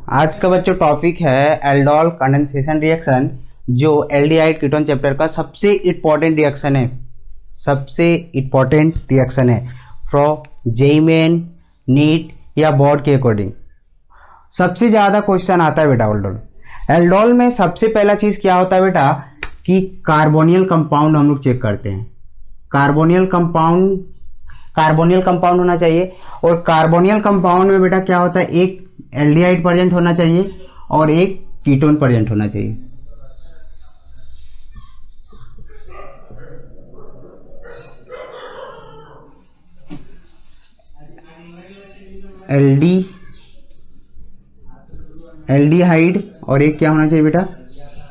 आज का बच्चों टॉपिक है एल्डोल कंडेंसेशन रिएक्शन, जो एल्डिहाइड कीटोन चैप्टर का सबसे इम्पोर्टेंट रिएक्शन है फ्रॉम जेईई मेन, नीट या बोर्ड के अकॉर्डिंग। सबसे ज़्यादा क्वेश्चन आता है बेटा एल्डोल में। सबसे पहला चीज़ क्या होता है बेटा कि कार्बोनियल कंपाउंड हम लोग चेक करते हैं। कार्बोनियल कंपाउंड होना चाहिए, और कार्बोनियल कंपाउंड में बेटा क्या होता है, एक एल्डिहाइड प्रेजेंट होना चाहिए और एक कीटोन प्रेजेंट होना चाहिए। एल्डिहाइड और एक क्या होना चाहिए बेटा,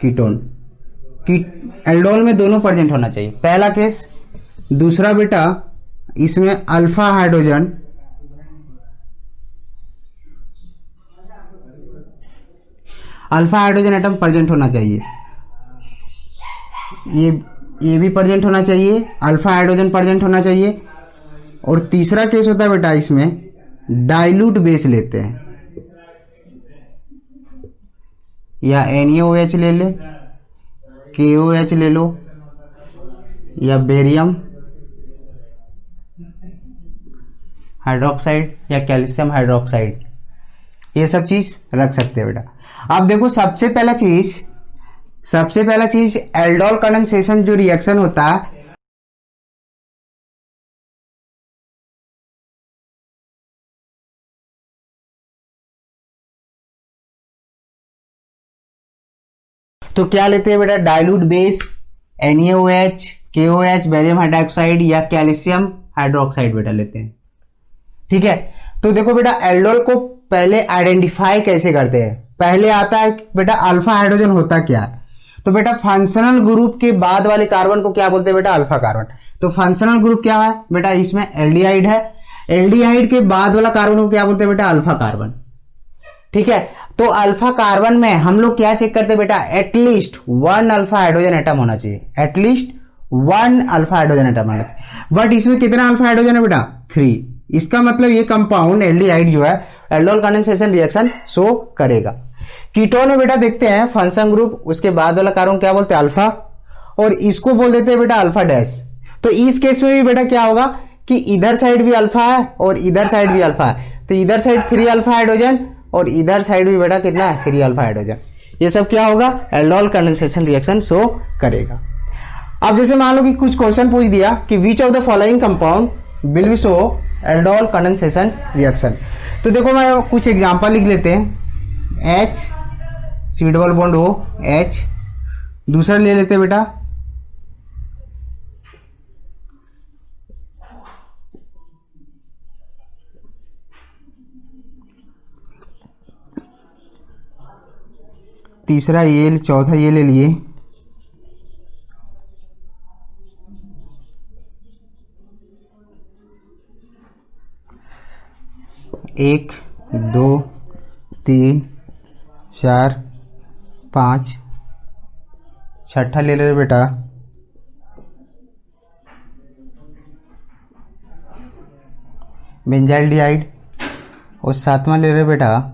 कीटोन। एल्डोल में दोनों प्रेजेंट होना चाहिए, पहला केस। दूसरा बेटा इसमें अल्फा हाइड्रोजन एटम प्रेजेंट होना चाहिए। ये भी प्रेजेंट होना चाहिए, अल्फा हाइड्रोजन प्रेजेंट होना चाहिए। और तीसरा केस होता है बेटा इसमें डाइल्यूट बेस लेते हैं, या NaOH ले ले, KOH ले लो, या बेरियम हाइड्रोक्साइड या कैल्शियम हाइड्रोक्साइड, ये सब चीज रख सकते हैं बेटा। अब देखो सबसे पहला चीज एल्डोल कंडेंसेशन जो रिएक्शन होता है, तो क्या लेते हैं बेटा, dilute base NaOH, KOH, barium hydroxide या कैल्शियम हाइड्रोक्साइड बेटा लेते हैं। ठीक है, तो देखो बेटा एल्डोल को पहले आइडेंटिफाई कैसे करते हैं। पहले आता है बेटा अल्फा हाइड्रोजन होता क्या है, तो बेटा फंक्शनल ग्रुप के बाद वाले कार्बन को क्या बोलते हैं बेटा, अल्फा कार्बन। तो फंक्शनल ग्रुप क्या है बेटा, इसमें एल्डिहाइड है, एल्डिहाइड के बाद वाला कार्बन को क्या बोलते हैं बेटा, अल्फा कार्बन। ठीक है, तो अल्फा कार्बन में हम लोग क्या चेक करते हैं बेटा, एटलीस्ट 1 अल्फा हाइड्रोजन एटम होना चाहिए, एटलीस्ट 1 अल्फा हाइड्रोजन एटम होना चाहिए। बट इसमें कितना अल्फा हाइड्रोजन है बेटा, 3। इसका मतलब ये कंपाउंड एल्डिहाइड जो है एल्डोल कंडेंसेशन रिएक्शन शो करेगा। कीटोन में बेटा देखते हैं फंक्शन ग्रुप, उसके बाद वाला कार्बन क्या बोलते हैं, अल्फा, और इसको बोल देते हैं बेटा अल्फा डैश। तो इस केस में भी बेटा क्या होगा कि इधर साइड भी अल्फा है और इधर साइड भी अल्फा है, तो इधर साइड 3 अल्फा हाइड्रोजन और इधर साइड भी बेटा कितना है, 3 अल्फा हाइड्रोजन। ये सब क्या होगा, एल्डोल कंडेंसेशन रिएक्शन शो करेगा। अब जैसे मान लो कि कुछ क्वेश्चन पूछ दिया कि विच of the following compound will be show aldol condensation reaction, तो देखो मैं कुछ एग्जांपल लिख लेते हैं। H C double bond O H, दूसरा ले लेते हैं बेटा तीसरा ये, चौथा ये ले लिए। एक, 2, 3, 4, 5, छठा ले ले बेटा बेंजाइल्डिहाइड, और 7वां ले रहे बेटा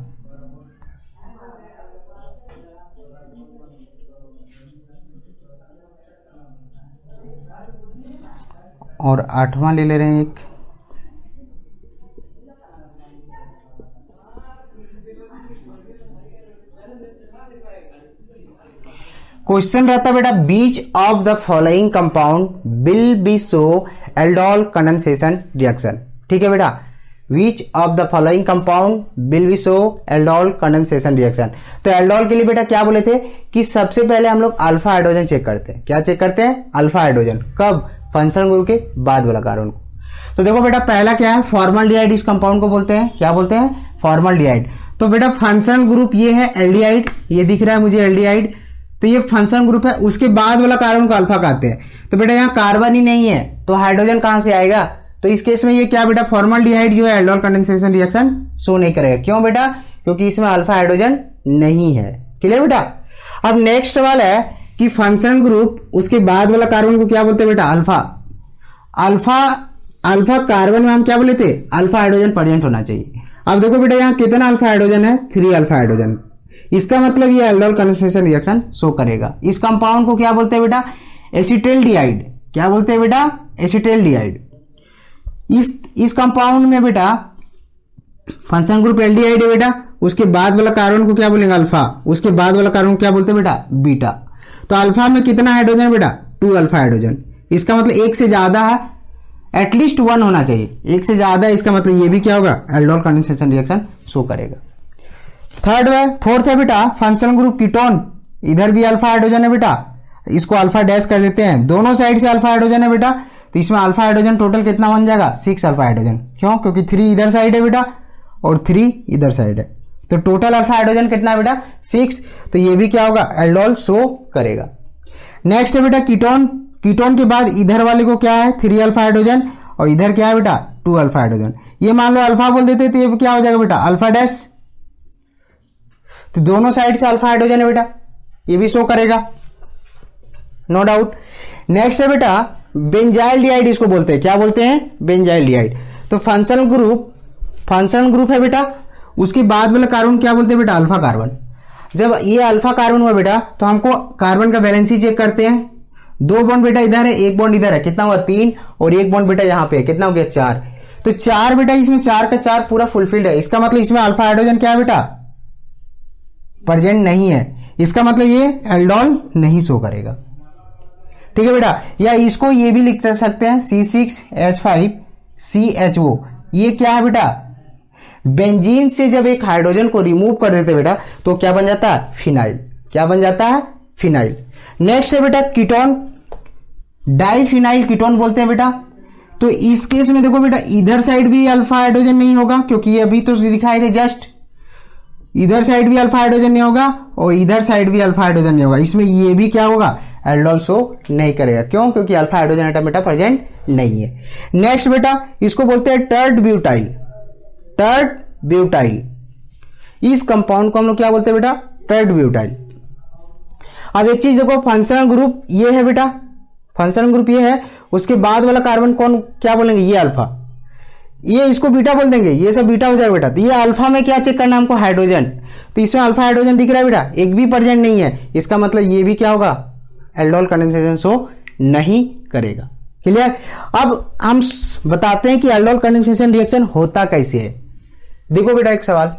और 8वां ले रहे हैं एक क्वेश्चन रहता बेटा which of the following compound will be show aldol condensation reaction. ठीक है बेटा, which of the following compound will be show aldol condensation reaction. तो एल्डोल के लिए बेटा क्या बोले थे कि सबसे पहले हम लोग अल्फा हाइड्रोजन चेक करते हैं। क्या चेक करते हैं, अल्फा हाइड्रोजन। कब, फंक्शनल ग्रुप के बाद वाला कार्बन को। तो देखो बेटा पहला क्या है, फॉर्मल्डिहाइड। इस कंपाउंड को बोलते हैं, क्या बोलते हैं, फॉर्मल्डिहाइड। तो बेटा फंक्शनल ग्रुप ये है एल्डिहाइड, ये दिख रहा है मुझे एल्डिहाइड, तो ये फंक्शनल ग्रुप है। उसके बाद वाला कार्बन को अल्फा कहते हैं। तो बेटा यहाँ कार्बन ही नहीं है तो हाइड्रोजन कहां से आएगा, तो इस केस में ये क्या बेटा, फॉर्मल्डिहाइड जो है एल्डोल कंडेंसेशन रिएक्शन शो नहीं करेगा। क्यों बेटा, क्योंकि इसमें अल्फा हाइड्रोजन नहीं है। क्लियर बेटा। अब नेक्स्ट सवाल है कि फंक्शनल ग्रुप उसके बाद वाला कार्बन को क्या बोलते हैं बेटा, अल्फा। अल्फा कार्बन में हम क्या बोले थे, अल्फा हाइड्रोजन प्रेजेंट होना चाहिए। अब देखो बेटा यहाँ कितना अल्फा हाइड्रोजन है, 3 अल्फा हाइड्रोजन। इसका मतलब ये एल्डोल कंडेंसेशन रिएक्शन शो करेगा। इस कंपाउंड को क्या बोलते हैं बेटा, एसिटाल्डिहाइड। क्या बोलते हैं बेटा, एसिटाल्डिहाइड। इस कंपाउंड में बेटा फंक्शन ग्रुप एल्डिहाइड है बेटा, उसके बाद वाला कार्बन को क्या बोलेंगे, अल्फा, उसके बाद वाला कार्बन को क्या बोलते हैं बेटा, बीटा। तो अल्फा में कितना हाइड्रोजन है बेटा, 2 अल्फा हाइड्रोजन। इसका मतलब एक से ज्यादा है, एटलीस्ट 1 होना चाहिए, एक से ज्यादा है, इसका मतलब ये भी क्या होगा, एल्डोल कंडेंसेशन रिएक्शन शो करेगा। थर्ड है, फोर्थ है बेटा फंक्शनल ग्रुप कीटोन। इधर भी अल्फा हाइड्रोजन है बेटा, इसको अल्फा डैश कर देते हैं, दोनों साइड से अल्फा हाइड्रोजन है बेटा, तो इसमें अल्फा हाइड्रोजन टोटल कितना बन जाएगा, 6 अल्फा हाइड्रोजन। क्यों, क्योंकि 3 इधर साइड है बेटा और 3 इधर साइड है, तो टोटल अल्फा हाइड्रोजन कितना है बेटा, 6। तो ये भी क्या होगा, एल्डोल शो करेगा। नेक्स्ट है बेटा कीटोन। कीटोन के बाद इधर वाले को क्या है, 3 अल्फा हाइड्रोजन, और इधर क्या है बेटा, 2 अल्फा हाइड्रोजन। ये मान लो अल्फा बोल देते तो ये क्या हो जाएगा बेटा, अल्फा डैश। तो दोनों साइड से अल्फा हाइड्रोजन है बेटा, ये भी शो करेगा, नो डाउट। नेक्स्ट है बेटा बेंजाइल डिहाइड, इसको बोलते हैं, क्या बोलते हैं, बेंजाइल डिहाइड। तो फंक्शनल ग्रुप है बेटा, उसके बाद वाला कार्बन क्या बोलते हैं बेटा, अल्फा कार्बन। जब ये अल्फा कार्बन हुआ बेटा, तो हमको कार्बन का वैलेंसी चेक करते हैं। 2 बॉन्ड बेटा इधर है, 1 बॉन्ड इधर है, कितना हुआ 3, और 1 बॉन्ड बेटा यहाँ पे कितना हो गया 4। तो 4 बेटा, इसमें 4 का 4 पूरा फुलफिल्ड है। इसका मतलब इसमें अल्फा हाइड्रोजन क्या है बेटा, प्रेजेंट नहीं है। इसका मतलब ये एल्डोल नहीं शो करेगा, ठीक है बेटा। या इसको ये भी लिख सकते हैं C6H5CHO। ये क्या है बेटा, बेंजीन से जब एक हाइड्रोजन को रिमूव कर देते बेटा, तो क्या बन जाता है, फिनाइल। क्या बन जाता है, फिनाइल। नेक्स्ट है बेटा कीटोन, डाइफिनाइल कीटोन बोलते हैं बेटा। तो इस केस में देखो बेटा, इधर साइड भी अल्फा हाइड्रोजन नहीं होगा, क्योंकि ये अभी तो दिखाई दे जस्ट, इधर साइड भी अल्फा हाइड्रोजन नहीं होगा और इधर साइड भी अल्फा हाइड्रोजन नहीं होगा। इसमें ये भी क्या होगा, एल्डोल शो नहीं करेगा। क्यों, क्योंकि अल्फा हाइड्रोजन एटम बेटा प्रेजेंट नहीं है। नेक्स्ट बेटा इसको बोलते हैं टर्ड ब्यूटाइल। टर्ड ब्यूटाइल, इस कंपाउंड को हम लोग क्या बोलते हैं बेटा, टर्ड ब्यूटाइल। अब एक चीज देखो, फंक्शनल ग्रुप ये है बेटा, फंक्शनल ग्रुप ये है, उसके बाद वाला कार्बन कौन क्या बोलेंगे, ये अल्फा, ये इसको बीटा बोल देंगे, ये सब बीटा हो जाएगा बेटा। तो ये अल्फा में क्या चेक करना हमको, हाइड्रोजन। तो इसमें अल्फा हाइड्रोजन दिख रहा है बेटा, एक भी प्रेजेंट नहीं है। इसका मतलब ये भी क्या होगा, एल्डोल कंडेंसेशन शो नहीं करेगा। क्लियर। अब हम बताते हैं कि एल्डोल कंडेंसेशन रिएक्शन होता कैसे है। देखो बेटा एक सवाल,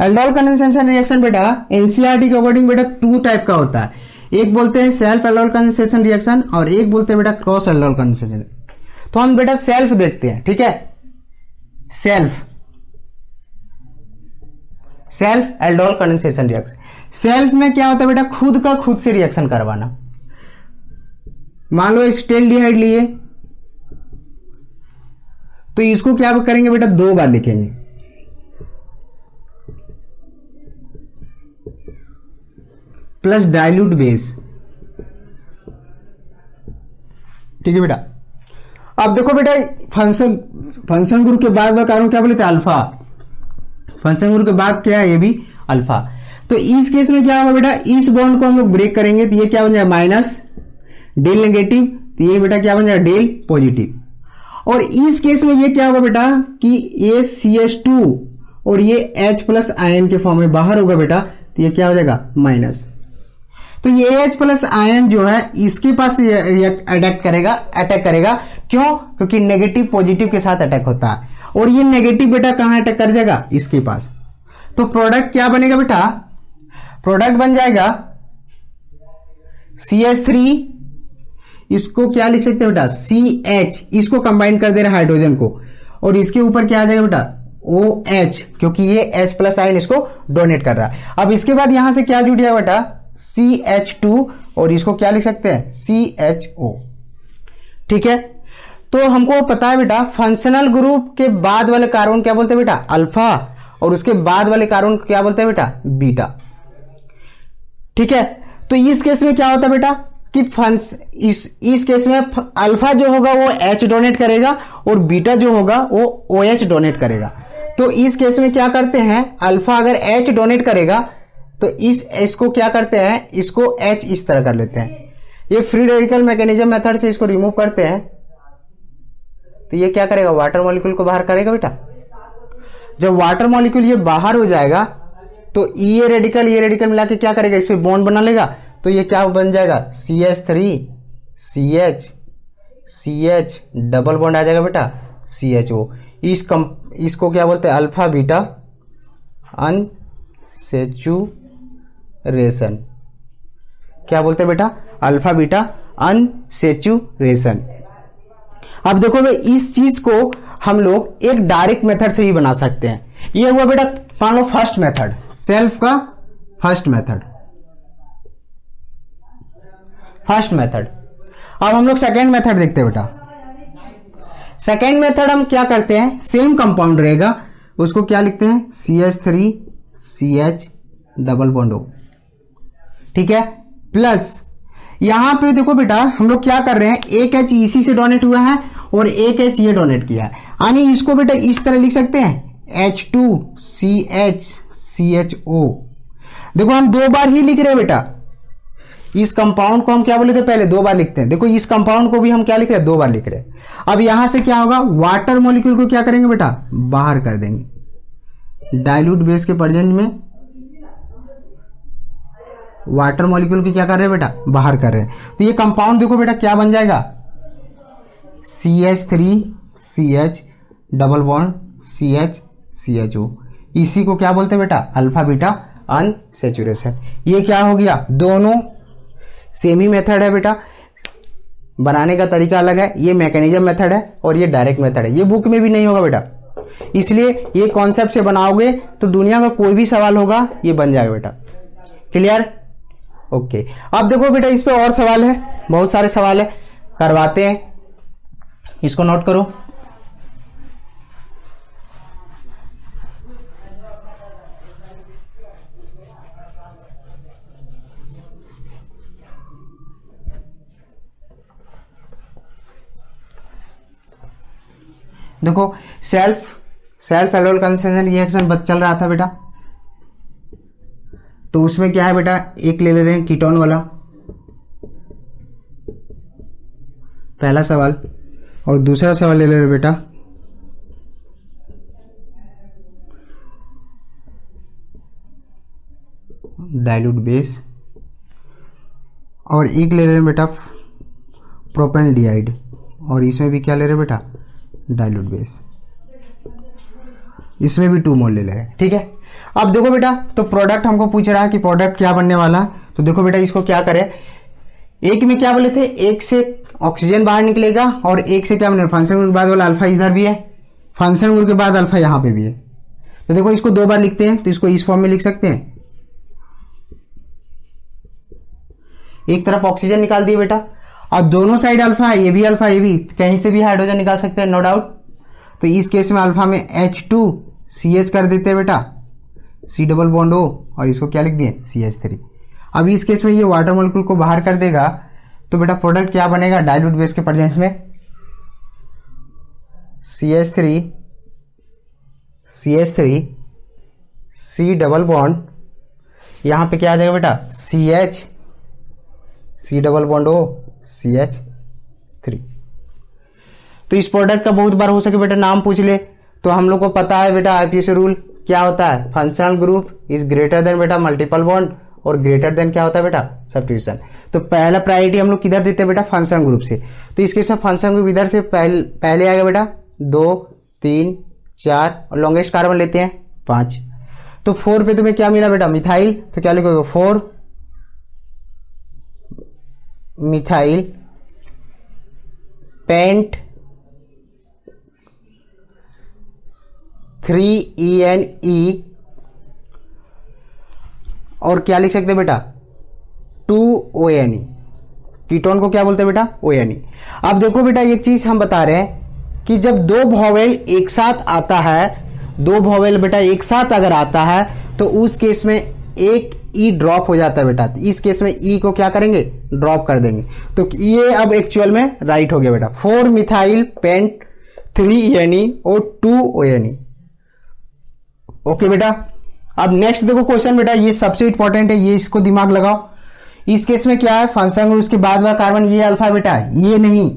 एल्डोल कंडेंसेशन रिएक्शन बेटा एनसीईआरटी के अकॉर्डिंग बेटा 2 टाइप का होता है। एक बोलते हैं सेल्फ एल्डोल कंडेंसेशन रिएक्शन और एक बोलते हैं बेटा क्रॉस एल्डोल कंडेंसेशन। तो हम बेटा सेल्फ देखते हैं, ठीक है, self aldol condensation reaction. Self में क्या होता है बेटा, खुद का खुद से रिएक्शन करवाना। मान लो एसिटाल्डिहाइड लिए, तो इसको क्या करेंगे बेटा, 2 बार लिखेंगे, प्लस डाइल्यूट बेस, ठीक है बेटा। अब देखो बेटा फंक्शन ग्रुप के बाद का कार्बन क्या बोले थे, अल्फा। फंक्शन ग्रुप के बाद क्या है, ये भी अल्फा। तो इस केस में क्या होगा बेटा, इस बॉन्ड को हम लोग ब्रेक करेंगे, तो ये क्या बन जाएगा, माइनस, डेल नेगेटिव, तो ये बेटा क्या बन जाएगा, डेल पॉजिटिव। और इस केस में ये क्या होगा बेटा कि ये CH2 और ये H प्लस आयन के फॉर्म में बाहर होगा बेटा, तो ये क्या हो जाएगा, माइनस। तो ये H प्लस आयन जो है इसके पास अटैक करेगा। क्यों, क्योंकि नेगेटिव पॉजिटिव के साथ अटैक होता है, और ये नेगेटिव बेटा कहां अटैक कर जाएगा, इसके पास। तो प्रोडक्ट क्या बनेगा बेटा, प्रोडक्ट बन जाएगा CH3, इसको क्या लिख सकते हैं बेटा, CH, इसको कंबाइन कर दे रहा हाइड्रोजन को, और इसके ऊपर क्या आ जाएगा बेटा, OH, क्योंकि ये H प्लस आयन इसको डोनेट कर रहा है। अब इसके बाद यहां से क्या जुड़ जाएगा बेटा, CH2, और इसको क्या लिख सकते हैं, CHO, ठीक है। तो हमको पता है बेटा फंक्शनल ग्रुप के बाद वाले कार्बन क्या बोलते हैं बेटा, अल्फा, और उसके बाद वाले कार्बन को क्या बोलते हैं बेटा, बीटा, ठीक है। तो इस केस में क्या होता है बेटा कि इस केस में अल्फा जो होगा वो H डोनेट करेगा और बीटा जो होगा वो OH डोनेट करेगा। तो इस केस में क्या करते हैं, अल्फा अगर H डोनेट करेगा तो इसको क्या करते हैं, इसको H इस तरह कर लेते हैं, ये फ्री रेडिकल मैकेनिज्म मेथड से इसको रिमूव करते हैं तो ये क्या करेगा, वाटर मॉलिक्यूल को बाहर करेगा बेटा। जब वाटर मॉलिक्यूल ये बाहर हो जाएगा तो ये रेडिकल मिला के क्या करेगा, इसमें बॉन्ड बना लेगा। तो ये क्या बन जाएगा, CH3 CH डबल बॉन्ड आ जाएगा बेटा CHO। इसको क्या बोलते हैं, अल्फा बीटा अनसेचुरेशन। क्या बोलते हैं बेटा, अल्फा बीटा अनसेचुरेशन। अब देखो भाई, इस चीज को हम लोग एक डायरेक्ट मेथड से भी बना सकते हैं। ये हुआ बेटा मान लो फर्स्ट मेथड, सेल्फ का फर्स्ट मेथड। अब हम लोग सेकेंड मेथड देखते हैं बेटा। सेकेंड मेथड हम क्या करते हैं, सेम कंपाउंड रहेगा, उसको क्या लिखते हैं, CH3 CH double bond O, ठीक है। प्लस यहां पे देखो बेटा हम लोग क्या कर रहे हैं, एक H इसी से डोनेट हुआ है और एक H ये डोनेट किया है, यानी इसको बेटा इस तरह लिख सकते हैं H2CH CHO। देखो हम दो बार ही लिख रहे हैं बेटा, इस कंपाउंड को हम क्या बोले थे पहले, दो बार लिखते हैं। देखो इस कंपाउंड को भी हम क्या लिख रहे हैं, दो बार लिख रहे हैं। अब यहां से क्या होगा, वाटर मॉलिक्यूल को क्या करेंगे बेटा, बाहर कर देंगे। डाइल्यूट बेस के प्रेजेंस में वाटर मॉलिक्यूल को क्या कर रहे हैं बेटा, बाहर कर रहे हैं। तो ये कंपाउंड देखो बेटा क्या बन जाएगा, CH3 CH double bond CH CHO। इसी को क्या बोलते हैं बेटा, अल्फा बीटा अनसेचुरेशन। ये क्या हो गया, दोनों सेम ही मेथड है बेटा, बनाने का तरीका अलग है। ये मैकेनिज्म मेथड है और ये डायरेक्ट मेथड है। ये बुक में भी नहीं होगा बेटा, इसलिए ये कॉन्सेप्ट से बनाओगे तो दुनिया में कोई भी सवाल होगा ये बन जाएगा बेटा। Clear, okay. अब देखो बेटा इस पे और सवाल है, बहुत सारे सवाल है, करवाते हैं, इसको नोट करो। देखो सेल्फ एल्डोल कंसेंट्रेशन रिएक्शन चल रहा था बेटा, तो उसमें क्या है बेटा, एक ले रहे हैं कीटोन वाला, पहला सवाल, और दूसरा सवाल ले रहे हैं बेटा डाइल्यूट बेस, और एक ले रहे हैं बेटा प्रोपेनडिहाइड, और इसमें भी क्या ले रहे हैं बेटा, डाइल्यूट बेस। इसमें भी 2 मोल ले रहे हैं, ठीक है। अब देखो बेटा, तो प्रोडक्ट हमको पूछ रहा है कि प्रोडक्ट क्या बनने वाला है। तो देखो बेटा इसको क्या करें, एक में क्या बोले थे, एक से ऑक्सीजन बाहर निकलेगा और एक से क्या बने, फंक्शन ग्रुप के बाद वाला अल्फा इधर भी है, फंक्शन ग्रुप के बाद अल्फा यहां पे भी है। तो देखो इसको 2 बार लिखते हैं, तो इसको इस फॉर्म में लिख सकते हैं। एक तरफ ऑक्सीजन निकाल दिए बेटा, अब दोनों साइड अल्फा है, ये भी अल्फा, ये भी, कहीं से भी हाइड्रोजन निकाल सकते हैं, नो डाउट। तो इस केस में अल्फा में H2CH कर देते हैं बेटा, C डबल बॉन्ड O, और इसको क्या लिख दिए, CH3। अब इस केस में ये वाटर मॉलिक्यूल को बाहर कर देगा, तो बेटा प्रोडक्ट क्या बनेगा, डाइल्यूट बेस के प्रेजेंस में CH3 C डबल बॉन्ड, यहां पे क्या आ जाएगा बेटा, CH C double bond O CH3। तो इस प्रोडक्ट का बहुत बार हो सके बेटा नाम पूछ ले, तो हम लोग को पता है बेटा आईपीसी रूल क्या होता है, functional group is greater than बेटा मल्टीपल बॉन्ड, और ग्रेटर देन क्या होता है बेटा, सब्स्टिट्यूशन। तो पहला प्रायोरिटी हम लोग किधर देते हैं बेटा, फंक्शनल ग्रुप से। तो इस केस में फंक्शनल ग्रुप इधर से पहले आएगा बेटा 2 3 4, और लॉन्गेस्ट कार्बन लेते हैं 5। तो 4 पे तुम्हें क्या मिला बेटा, मिथाइल। तो क्या लिखोगे, 4 मिथाइल पेंट 3ENE, और क्या लिख सकते हैं बेटा, 2ONE। कीटोन को क्या बोलते हैं बेटा, ONE। अब देखो बेटा एक चीज हम बता रहे हैं कि जब 2 वॉवेल एक साथ आता है, 2 वॉवेल बेटा एक साथ अगर आता है, तो उस केस में एक ई ड्रॉप हो जाता है बेटा। इस केस में ई को क्या करेंगे, ड्रॉप कर देंगे। तो ये अब एक्चुअल में राइट हो गया बेटा, 4 मिथाइल पेंट 3ENE और 2ONE। ओके बेटा, अब नेक्स्ट देखो क्वेश्चन बेटा, ये सबसे इंपॉर्टेंट है, ये इसको दिमाग लगाओ। इस केस में क्या है, फंक्शन में उसके बाद वाला कार्बन ये अल्फा बेटा, ये नहीं।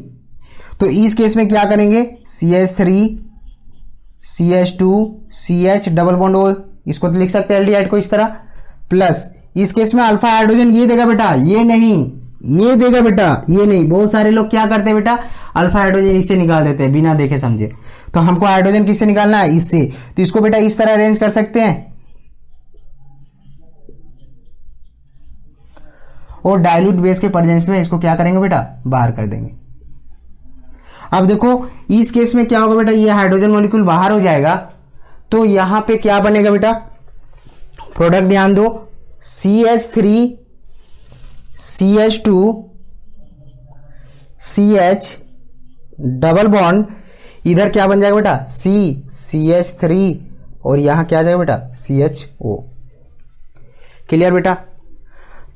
तो इस केस में क्या करेंगे, CH3 CH2 CH double bond O, इसको तो लिख सकते हैं एल्डिहाइड को इस तरह, प्लस इस केस में अल्फा हाइड्रोजन ये देगा बेटा, ये नहीं, ये देगा बेटा, ये नहीं। बहुत सारे लोग क्या करते हैं बेटा, अल्फा हाइड्रोजन इससे निकाल देते हैं बिना देखे समझे। तो हमको हाइड्रोजन किससे निकालना है, इससे। तो इसको बेटा इस तरह अरेंज कर सकते हैं, और डाइल्यूट बेस के प्रेजेंस में इसको क्या करेंगे बेटा, बाहर कर देंगे। अब देखो इस केस में क्या होगा बेटा, ये हाइड्रोजन मॉलिक्यूल बाहर हो जाएगा, तो यहां पे क्या बनेगा बेटा, प्रोडक्ट ध्यान दो, CH3 CH2 CH double bond, इधर क्या बन जाएगा बेटा, CH3, और यहां क्या आ जाएगा बेटा, CHO। क्लियर बेटा।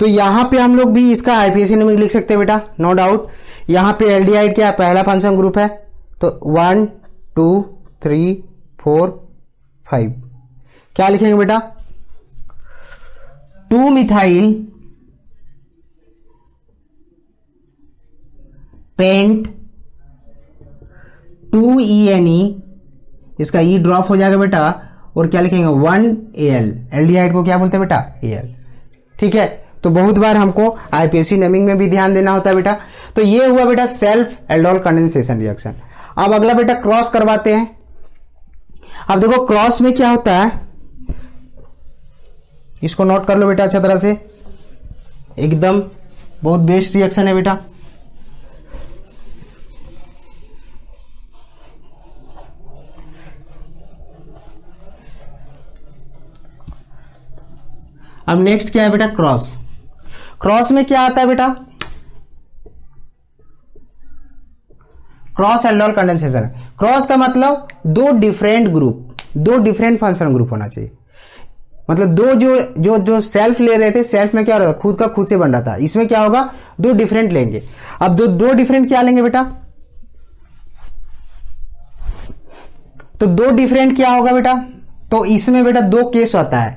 तो यहां पे हम लोग भी इसका आईपीएसी नंबर लिख सकते हैं बेटा, नो डाउट। यहां पे एल्डिहाइड क्या पहला फंक्शन ग्रुप है, तो 1 2 3 4 5, क्या लिखेंगे बेटा, 2 मिथाइल पेंट 2 ENE, इसका ई ड्रॉप हो जाएगा बेटा, और क्या लिखेंगे 1 AL, एल्डिहाइड को क्या बोलते हैं बेटा, AL। ठीक है, तो बहुत बार हमको आईपीएसी नेमिंग में भी ध्यान देना होता है बेटा। तो ये हुआ बेटा सेल्फ एल्डोल कंडेंसेशन रिएक्शन। अब अगला बेटा क्रॉस करवाते हैं। अब देखो क्रॉस में क्या होता है, इसको नोट कर लो बेटा अच्छा तरह से, एकदम बहुत बेस्ट रिएक्शन है बेटा। अब नेक्स्ट क्या है बेटा, क्रॉस। क्रॉस में क्या आता है बेटा, क्रॉस एल्डोल कंडेंसेशन। क्रॉस का मतलब दो डिफरेंट ग्रुप, दो डिफरेंट फंक्शन ग्रुप होना चाहिए। मतलब दो जो सेल्फ ले रहे थे, सेल्फ में क्या हो रहा था, खुद का खुद से बन रहा था, इसमें क्या होगा, दो डिफरेंट लेंगे। अब दो डिफरेंट क्या लेंगे बेटा, तो दो डिफरेंट क्या होगा बेटा, तो इसमें बेटा दो केस होता है।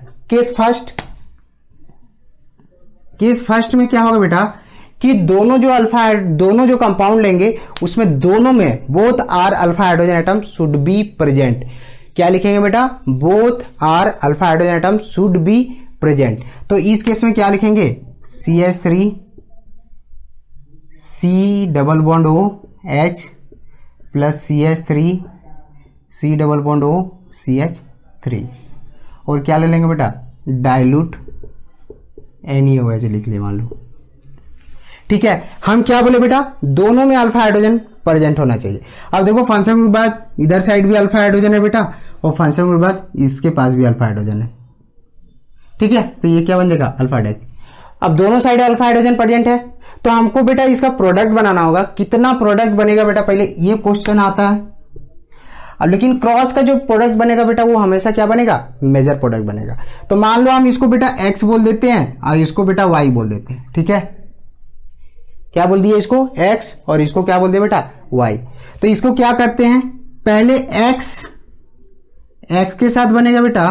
केस फर्स्ट में क्या होगा बेटा, कि दोनों जो कंपाउंड लेंगे उसमें दोनों में both are alpha hydrogen atom should be present. क्या लिखेंगे बेटा, both are alpha hydrogen atom should be present. तो इस केस में क्या लिखेंगे, CH3 C double bond O H plus CH3 C double bond O CH3, और क्या ले लेंगे बेटा, डाइल्यूट NaOH लिख लिया मान लो। ठीक है, हम क्या बोले बेटा, दोनों में अल्फा हाइड्रोजन प्रेजेंट होना चाहिए। अब देखो फंक्शन के बाद इधर साइड भी अल्फा हाइड्रोजन है बेटा, और फंक्शन के बाद इसके पास भी अल्फा हाइड्रोजन है। ठीक है, तो ये क्या बन जाएगा, अल्फा डैश। अब दोनों साइड अल्फा हाइड्रोजन प्रेजेंट है, तो हमको बेटा इसका प्रोडक्ट बनाना होगा। कितना प्रोडक्ट बनेगा बेटा, पहले ये क्वेश्चन आता है। अब लेकिन क्रॉस का जो प्रोडक्ट बनेगा बेटा, वो हमेशा क्या बनेगा, मेजर प्रोडक्ट बनेगा। तो मान लो हम इसको बेटा x बोल देते हैं और इसको बेटा y बोल देते हैं। ठीक है, क्या बोल दिए इसको x और इसको क्या बोल दिया बेटा y। तो इसको क्या करते हैं, पहले x के साथ बनेगा बेटा,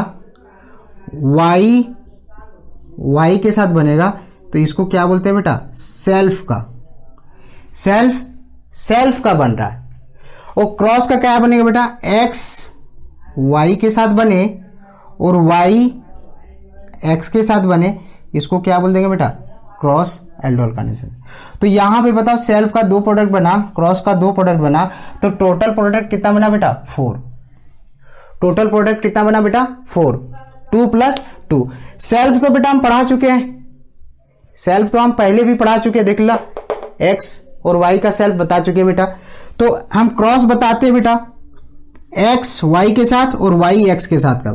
y के साथ बनेगा, तो इसको क्या बोलते हैं बेटा, सेल्फ का बन रहा है। और क्रॉस का क्या बनेगा बेटा, x y के साथ बने और y x के साथ बने, इसको क्या बोल देंगे बेटा, क्रॉस एल्डोल कंडेंसेशन। तो यहां पे बताओ सेल्फ का 2 प्रोडक्ट बना, क्रॉस का 2 प्रोडक्ट बना, तो टोटल प्रोडक्ट कितना बना बेटा, 4। टोटल प्रोडक्ट कितना बना बेटा, 4, 2 + 2। सेल्फ तो बेटा हम पढ़ा चुके हैं, सेल्फ तो हम पहले भी पढ़ा चुके हैं, देख ला x और y का सेल्फ बता चुके बेटा। तो हम क्रॉस बताते हैं बेटा, x y के साथ और y x के साथ का।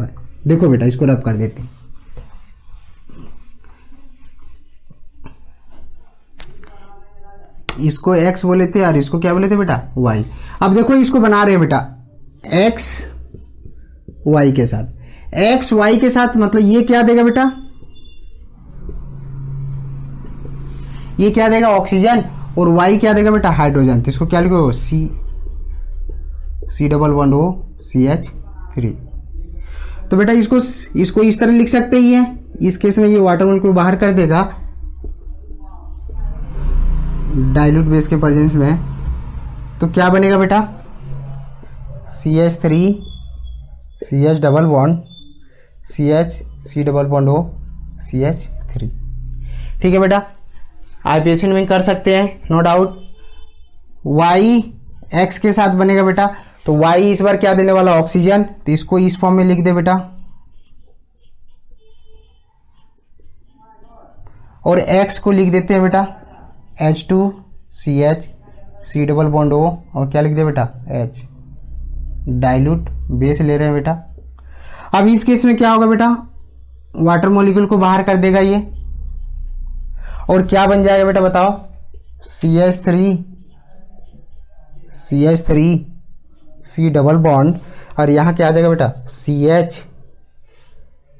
देखो बेटा इसको रब कर देते हैं, इसको x बोले थे और इसको क्या बोले थे बेटा, y। अब देखो इसको बना रहे हैं बेटा x y के साथ, x y के साथ, मतलब ये क्या देगा बेटा, ये क्या देगा ऑक्सीजन, और y क्या देगा बेटा हाइड्रोजन। तो इसको क्या लिखो, C double bond O CH3। तो बेटा इसको इस तरह लिख सकते ही है। इस केस में ये वाटर मोलिक्यूल बाहर कर देगा डाइल्यूट बेस के प्रेजेंस में, तो क्या बनेगा बेटा, CH3 CH double bond CH C double bond O CH3। ठीक है बेटा, आईपीएससी में कर सकते हैं, नो डाउट। Y X के साथ बनेगा बेटा, तो Y इस बार क्या देने वाला, ऑक्सीजन, तो इसको इस फॉर्म में लिख दे बेटा, और X को लिख देते हैं बेटा H2CH C double bond O, और क्या लिख दे बेटा H, डाइल्यूट बेस ले रहे हैं बेटा। अब इस केस में क्या होगा बेटा, वाटर मॉलिक्यूल को बाहर कर देगा ये, और क्या बन जाएगा बेटा बताओ, CH3 C डबल बॉन्ड, और यहाँ क्या आ जाएगा बेटा CH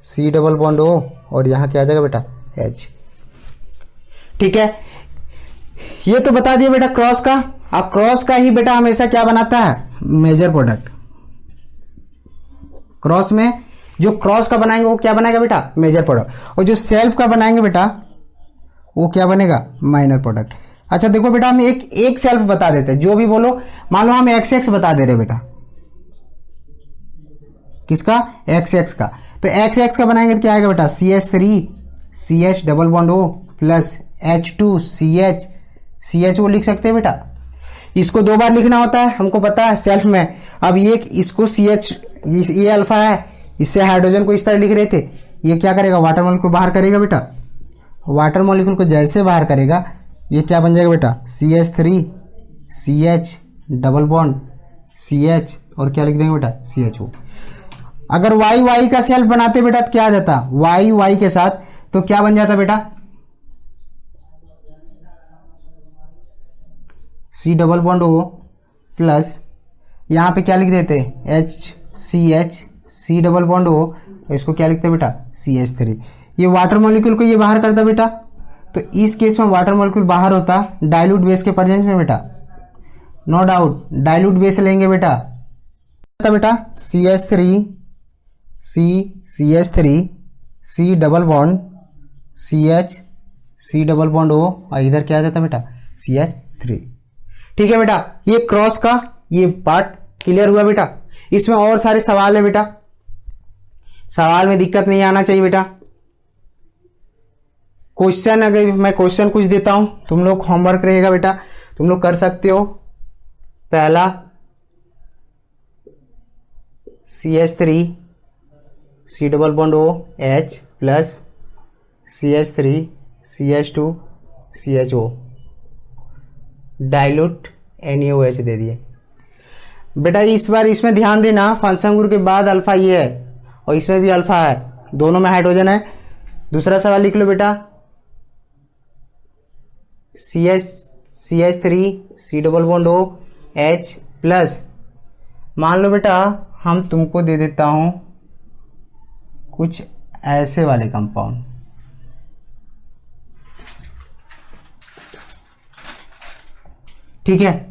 C double bond O, और यहाँ क्या आ जाएगा बेटा H। ठीक है, ये तो बता दिया बेटा क्रॉस का। अब क्रॉस का ही बेटा हमेशा क्या बनाता है, मेजर प्रोडक्ट। क्रॉस में जो क्रॉस का बनाएंगे वो क्या बनाएगा बेटा, मेजर प्रोडक्ट, और जो सेल्फ का बनाएंगे बेटा वो क्या बनेगा, माइनर प्रोडक्ट। अच्छा देखो बेटा, हम एक सेल्फ बता देते हैं, जो भी बोलो, मान लो हम XX बता दे रहे बेटा, किसका, XX का, तो XX का बनाएंगे तो क्या आएगा बेटा, CH3 CH double bond O plus H2CH CHO लिख सकते हैं बेटा। इसको 2 बार लिखना होता है, हमको पता है सेल्फ में। अब ये इसको CH, ये अल्फा है, इससे हाइड्रोजन को इस तरह लिख रहे थे, ये क्या करेगा, वाटर मॉलिक्यूल को बाहर करेगा बेटा। वाटर मॉलिक्यूल को जैसे बाहर करेगा, ये क्या बन जाएगा बेटा, CH3 CH double bond CH, और क्या लिख देंगे बेटा CHO। अगर Y का सेल्फ बनाते बेटा तो क्या आ जाता, Y के साथ, तो क्या बन जाता बेटा, C double bond O plus यहाँ पे क्या लिख देते, HCH C double bond O, इसको क्या लिखते बेटा CH3। ये वाटर मॉलिक्यूल को ये बाहर करता बेटा, तो इस केस में वाटर मॉलिक्यूल बाहर होता डाइल्यूट बेस के प्रेजेंस में बेटा, नो डाउट डाइल्यूट बेस लेंगे बेटा, CH3 C double bond CH C double bond O, और इधर क्या आ जाता बेटा CH3। ठीक है बेटा, ये क्रॉस का ये पार्ट क्लियर हुआ बेटा। इसमें और सारे सवाल है बेटा, सवाल में दिक्कत नहीं आना चाहिए बेटा। क्वेश्चन, अगर मैं क्वेश्चन कुछ देता हूं, तुम लोग होमवर्क रहेगा बेटा, तुम लोग कर सकते हो। पहला CH3 C double bond O H plus CH3 CH2 CHO dilute NaOH दे दिए बेटा। इस बार इसमें ध्यान देना, फंक्शन ग्रुप के बाद अल्फा ये है और इसमें भी अल्फा है, दोनों में हाइड्रोजन है। दूसरा सवाल लिख लो बेटा, CH3 C double bond O H plus, मान लो बेटा हम तुमको दे देता हूं कुछ ऐसे वाले कंपाउंड, ठीक है।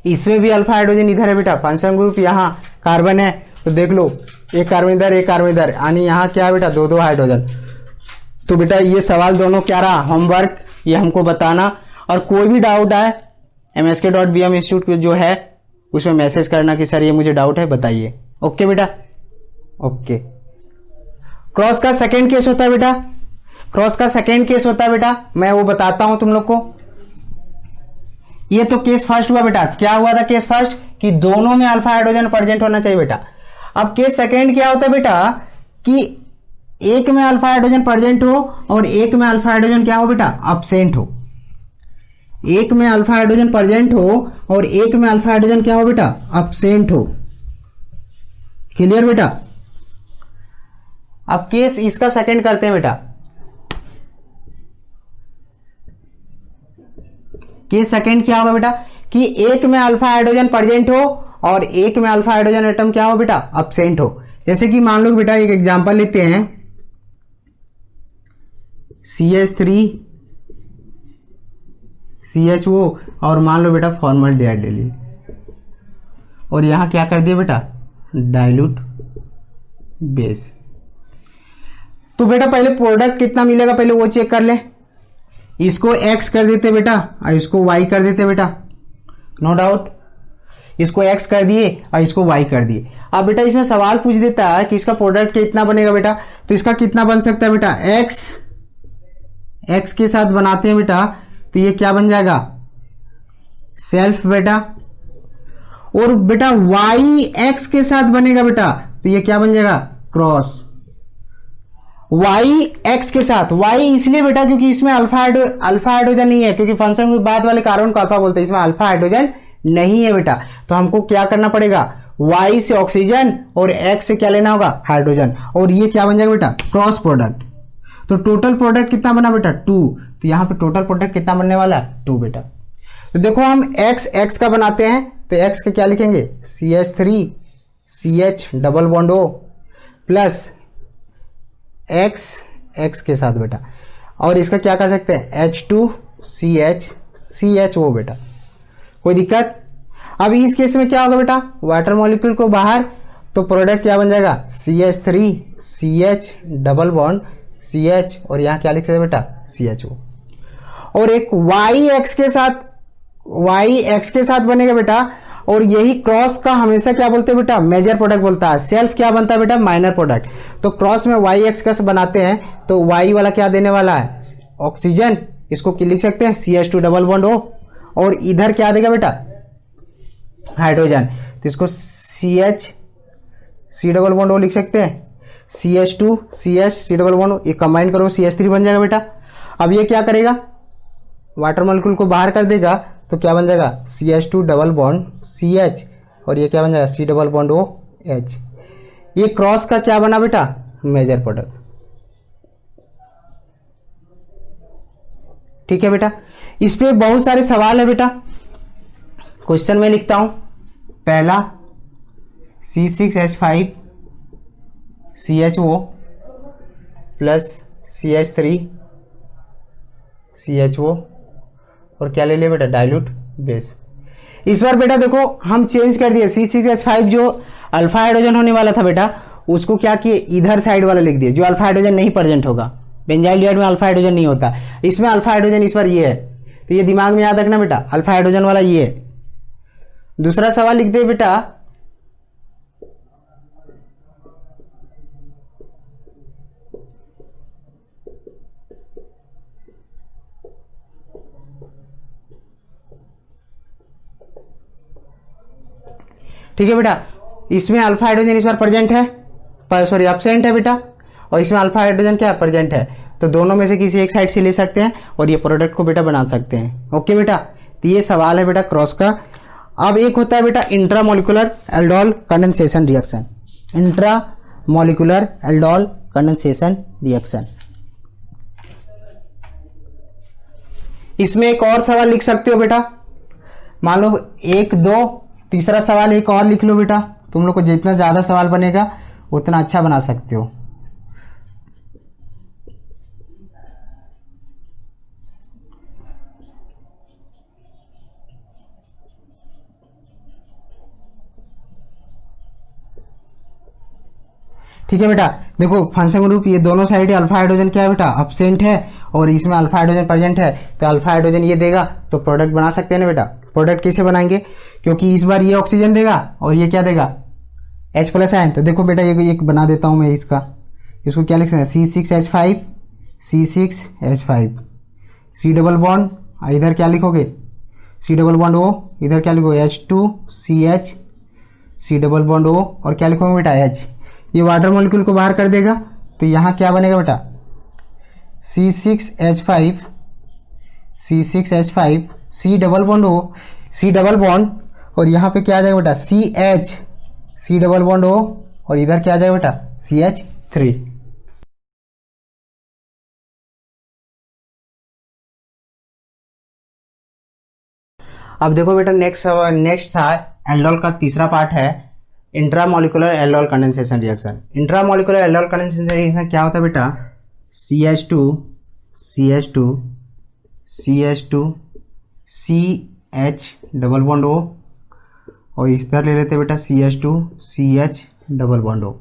इसमें भी अल्फा हाइड्रोजन इधर है बेटा, फंक्शन ग्रुप यहाँ कार्बन है, तो देख लो एक कार्बन इधर एक कार्बन इधर, यानी यहाँ क्या है बेटा, 2 हाइड्रोजन। तो बेटा ये सवाल दोनों क्या रहा, होमवर्क, ये हमको बताना। और कोई भी डाउट आए msk.bm इंस्टीट्यूट जो है उसमें मैसेज करना कि सर ये मुझे डाउट है बताइए। ओके बेटा, ओके। क्रॉस का सेकेंड केस होता है बेटा, क्रॉस का सेकेंड केस होता है बेटा, मैं वो बताता हूं तुम लोग को। ये तो केस फर्स्ट हुआ बेटा, क्या हुआ था केस फर्स्ट, कि दोनों में अल्फा हाइड्रोजन प्रेजेंट होना चाहिए बेटा। अब केस सेकेंड क्या होता है बेटा, कि एक में अल्फा हाइड्रोजन प्रेजेंट हो और एक में अल्फा हाइड्रोजन क्या हो बेटा, अब्सेंट हो। एक में अल्फा हाइड्रोजन प्रेजेंट हो और एक में अल्फा हाइड्रोजन क्या हो बेटा, अब्सेंट हो। क्लियर बेटा। अब केस इसका सेकंड करते हैं बेटा। केस सेकंड क्या होगा बेटा, कि एक में अल्फा हाइड्रोजन प्रेजेंट हो और एक में अल्फा हाइड्रोजन एटम क्या हो बेटा, अब्सेंट हो। जैसे कि मान लो बेटा एक एग्जांपल लेते हैं, CH3 CHO और मान लो बेटा फॉर्मल्डिहाइड ले लिए और यहां क्या कर दिया बेटा, डाइल्यूट बेस। तो बेटा पहले प्रोडक्ट कितना मिलेगा पहले वो चेक कर ले। इसको x कर देते बेटा और इसको y कर देते बेटा, नो डाउट। इसको x कर दिए और इसको y कर दिए। अब बेटा इसमें सवाल पूछ देता है कि इसका प्रोडक्ट कितना बनेगा बेटा, तो इसका कितना बन सकता है बेटा, x के साथ बनाते हैं बेटा, तो ये क्या बन जाएगा, सेल्फ बेटा। और बेटा y x के साथ बनेगा बेटा, तो ये क्या बन जाएगा, क्रॉस। y x के साथ, y इसलिए बेटा क्योंकि इसमें अल्फा हाइड्रोजन नहीं है, क्योंकि फंक्शन के बाद वाले कार्बन को अल्फा बोलते हैं, इसमें अल्फा हाइड्रोजन नहीं है बेटा। तो हमको क्या करना पड़ेगा, y से ऑक्सीजन और x से क्या लेना होगा, हाइड्रोजन, और ये क्या बन जाएगा बेटा, क्रॉस प्रोडक्ट। तो टोटल प्रोडक्ट कितना बना बेटा, 2। तो यहां पे टोटल प्रोडक्ट कितना बनने वाला है, 2 बेटा। तो देखो हम x का बनाते हैं, तो x का क्या लिखेंगे, CH3 CH double bond O plus x के साथ बेटा, और इसका क्या कर सकते हैं, H2 CH CHO बेटा, कोई दिक्कत। अब इस केस में क्या होगा बेटा, वाटर मॉलिक्यूल को बाहर, तो प्रोडक्ट क्या बन जाएगा, CH3 CH double bond CH, और यहां क्या लिख सकते बेटा, CHO। और एक y x के साथ बनेगा बेटा, और यही क्रॉस का हमेशा क्या बोलते हैं बेटा, मेजर प्रोडक्ट बोलता है। सेल्फ क्या बनता है बेटा, माइनर प्रोडक्ट। तो क्रॉस में y x का बनाते हैं, तो y वाला क्या देने वाला है, ऑक्सीजन, इसको क्या लिख सकते हैं, CH2 डबल बॉन्ड O, और इधर क्या देगा बेटा, हाइड्रोजन, तो इसको CH C double bond O लिख सकते हैं, CH2 CH C double bond O, ये कंबाइन करो CH3 बन जाएगा बेटा। अब ये क्या करेगा, वाटर मॉलिक्यूल को बाहर कर देगा, तो क्या बन जाएगा, CH2 डबल बॉन्ड CH, और ये क्या बन जाएगा, C डबल बॉन्ड OH। ये क्रॉस का क्या बना बेटा, मेजर प्रोडक्ट। ठीक है बेटा, इस पे बहुत सारे सवाल है बेटा, क्वेश्चन में लिखता हूं। पहला C6H5 CHO plus CH3 CHO, और क्या ले लिया बेटा, डाइल्यूट बेस। इस बार बेटा देखो हम चेंज कर दिए, C6H5 जो अल्फा हाइड्रोजन होने वाला था बेटा, उसको क्या किए, इधर साइड वाला लिख दिए, जो अल्फा हाइड्रोजन नहीं प्रेजेंट होगा। बेंजाइल में अल्फा हाइड्रोजन नहीं होता, इसमें अल्फा हाइड्रोजन इस बार ये है, तो ये दिमाग में याद रखना बेटा, अल्फा हाइड्रोजन वाला ये है। दूसरा सवाल लिख दे बेटा, ठीक है बेटा, इसमें अल्फा हाइड्रोजन इस बार प्रेजेंट है, सॉरी एब्सेंट है बेटा, और इसमें अल्फा हाइड्रोजन क्या प्रेजेंट है, तो दोनों में से किसी एक साइड से ले सकते हैं और ये प्रोडक्ट को बेटा बना सकते हैं। ओके बेटा, तो ये सवाल है बेटा क्रॉस का। अब एक होता है बेटा intramolecular aldol condensation reaction, intramolecular aldol condensation reaction. इसमें एक और सवाल लिख सकते हो बेटा, मान लो 1 2, तीसरा सवाल एक और लिख लो बेटा, तुम लोग को जितना ज्यादा सवाल बनेगा उतना अच्छा बना सकते हो। ठीक है बेटा, देखो फंक्शन ग्रुप ये दोनों साइड अल्फा हाइड्रोजन क्या है बेटा, एब्सेंट है, और इसमें अल्फा हाइड्रोजन प्रेजेंट है, तो अल्फा हाइड्रोजन ये देगा, तो प्रोडक्ट बना सकते हैं ना बेटा। प्रोडक्ट कैसे बनाएंगे, क्योंकि इस बार ये ऑक्सीजन देगा और ये क्या देगा, H प्लस आयन। तो देखो बेटा ये एक बना देता हूं मैं इसका, इसको क्या लिख सकते हैं, C6H5 C6H5 C double bond, इधर क्या लिखोगे, C डबल बॉन्ड O, इधर क्या लिखोगे H2 CH C double bond O, और क्या लिखोगे बेटा H। ये वाटर मॉलिक्यूल को बाहर कर देगा, तो यहां क्या बनेगा बेटा, C6H5 C double bond O, C double bond, और यहां पे क्या आ जाएगा बेटा CH C double bond O, और इधर क्या आ जाएगा बेटा CH3। अब देखो बेटा नेक्स्ट था एल्डोल का तीसरा पार्ट है intramolecular aldol condensation reaction. Intramolecular aldol condensation reaction क्या होता है बेटा, CH2 CH double bond O, और इधर ले लेते बेटा CH2 CH double bond O।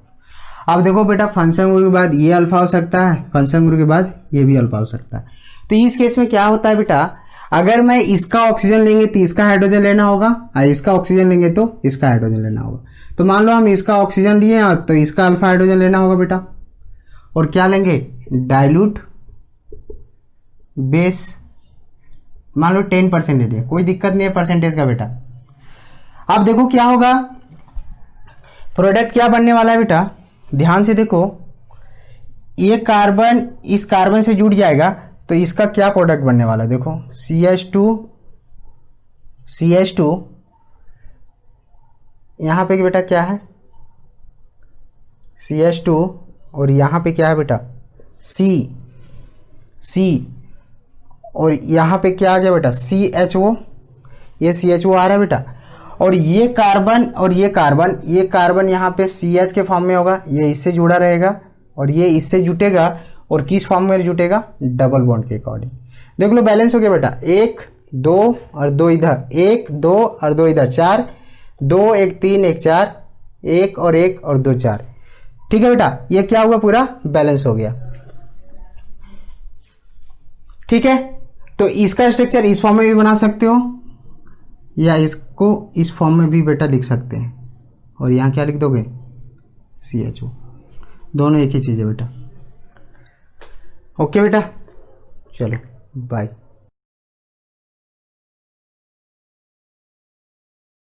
अब देखो बेटा फंक्शन ग्रुप के बाद ये अल्फा हो सकता है, फंक्शन ग्रुप के बाद ये भी अल्फा हो सकता है। तो इस केस में क्या होता है बेटा, अगर मैं इसका ऑक्सीजन लेंगे तो इसका हाइड्रोजन लेना होगा, और इसका ऑक्सीजन लेंगे तो इसका हाइड्रोजन लेना होगा। तो मान लो हम इसका ऑक्सीजन लिए तो इसका अल्फा हाइड्रोजन लेना होगा बेटा। और क्या लेंगे, डाइल्यूट बेस, मान लो 10% ले लिया, कोई दिक्कत नहीं है परसेंटेज का बेटा। अब देखो क्या होगा, प्रोडक्ट क्या बनने वाला है बेटा, ध्यान से देखो, ये कार्बन इस कार्बन से जुड़ जाएगा तो इसका क्या प्रोडक्ट बनने वाला है, देखो CH2 यहां पे बेटा क्या है CH2, और यहां पे क्या है बेटा C, और यहां पे क्या आ गया बेटा CHO, ये CHO आ रहा है बेटा। और ये कार्बन यहाँ पे CH के फॉर्म में होगा, ये इससे जुड़ा रहेगा और ये इससे जुटेगा, और किस फॉर्म में जुटेगा, डबल बॉन्ड के अकॉर्डिंग। देख लो बैलेंस हो गया बेटा, 1 2 और 2 इधर, 1 2 और 2 इधर, 4 2 1 3 1 4, 1 और 1 और 2 4। ठीक है बेटा, ये क्या हुआ, पूरा बैलेंस हो गया। ठीक है, तो इसका स्ट्रक्चर इस फॉर्म में भी बना सकते हो, या इसको इस फॉर्म में भी बेटा लिख सकते हैं, और यहां क्या लिख दोगे CHO, दोनों एक ही चीज है बेटा। ओके बेटा, चलो बाय।